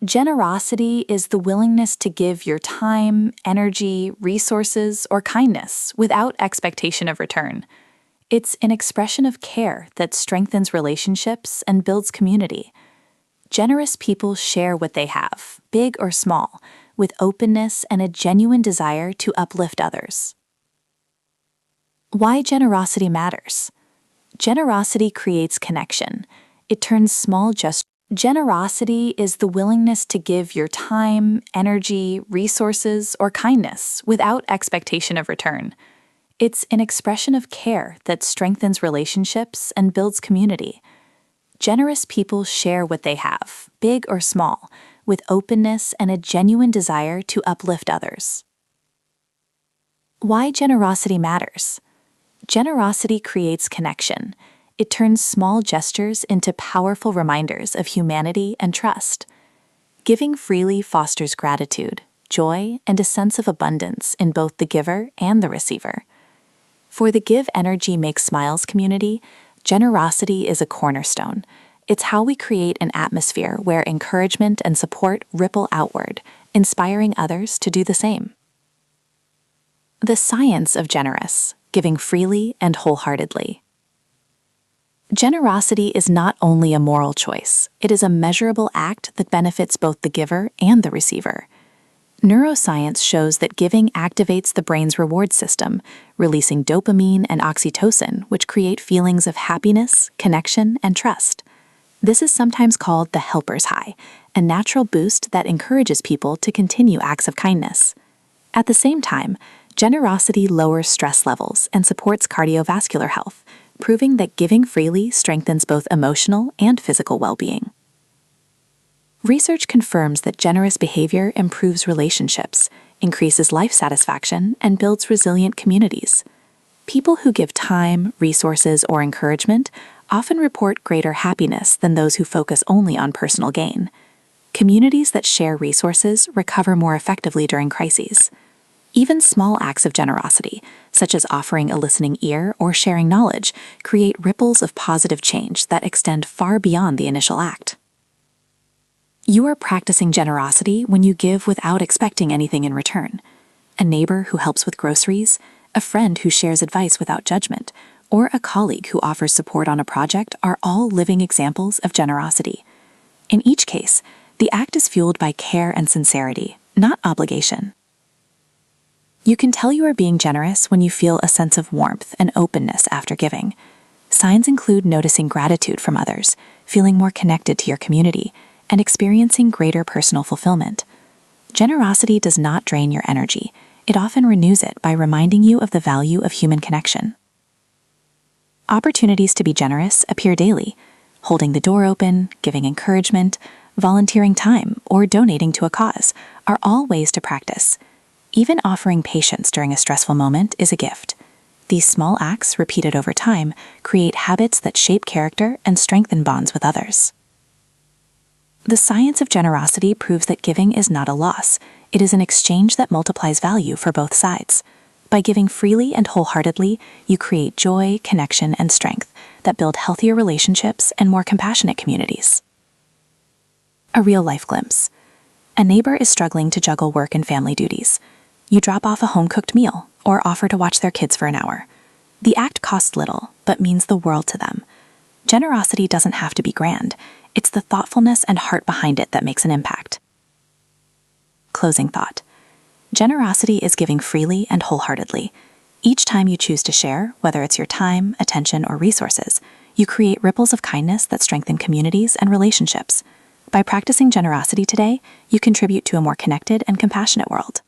Generosity is the willingness to give your time, energy, resources, or kindness without expectation of return. It's an expression of care that strengthens relationships and builds community. Generous people share what they have, big or small, with openness and a genuine desire to uplift others. Why generosity matters. Generosity creates connection. It turns small gestures. Generosity is the willingness to give your time, energy, resources, or kindness without expectation of return. It's an expression of care that strengthens relationships and builds community. Generous people share what they have, big or small, with openness and a genuine desire to uplift others. Why generosity matters. Generosity creates connection. It turns small gestures into powerful reminders of humanity and trust. Giving freely fosters gratitude, joy, and a sense of abundance in both the giver and the receiver. For the Give Energy Makes Smiles community, generosity is a cornerstone. It's how we create an atmosphere where encouragement and support ripple outward, inspiring others to do the same. The science of generous, giving freely and wholeheartedly. Generosity is not only a moral choice, it is a measurable act that benefits both the giver and the receiver. Neuroscience shows that giving activates the brain's reward system, releasing dopamine and oxytocin, which create feelings of happiness, connection, and trust. This is sometimes called the helper's high, a natural boost that encourages people to continue acts of kindness. At the same time, generosity lowers stress levels and supports cardiovascular health, proving that giving freely strengthens both emotional and physical well-being. Research confirms that generous behavior improves relationships, increases life satisfaction, and builds resilient communities. People who give time, resources, or encouragement often report greater happiness than those who focus only on personal gain. Communities that share resources recover more effectively during crises. Even small acts of generosity, such as offering a listening ear or sharing knowledge, create ripples of positive change that extend far beyond the initial act. You are practicing generosity when you give without expecting anything in return. A neighbor who helps with groceries, a friend who shares advice without judgment, or a colleague who offers support on a project are all living examples of generosity. In each case, the act is fueled by care and sincerity, not obligation. You can tell you are being generous when you feel a sense of warmth and openness after giving. Signs include noticing gratitude from others, feeling more connected to your community, and experiencing greater personal fulfillment. Generosity does not drain your energy. It often renews it by reminding you of the value of human connection. Opportunities to be generous appear daily. Holding the door open, giving encouragement, volunteering time, or donating to a cause are all ways to practice. Even offering patience during a stressful moment is a gift. These small acts, repeated over time, create habits that shape character and strengthen bonds with others. The science of generosity proves that giving is not a loss. It is an exchange that multiplies value for both sides. By giving freely and wholeheartedly, you create joy, connection, and strength that build healthier relationships and more compassionate communities. A real-life glimpse. A neighbor is struggling to juggle work and family duties. You drop off a home-cooked meal or offer to watch their kids for an hour. The act costs little, but means the world to them. Generosity doesn't have to be grand. It's the thoughtfulness and heart behind it that makes an impact. Closing thought. Generosity is giving freely and wholeheartedly. Each time you choose to share, whether it's your time, attention, or resources, you create ripples of kindness that strengthen communities and relationships. By practicing generosity today, you contribute to a more connected and compassionate world.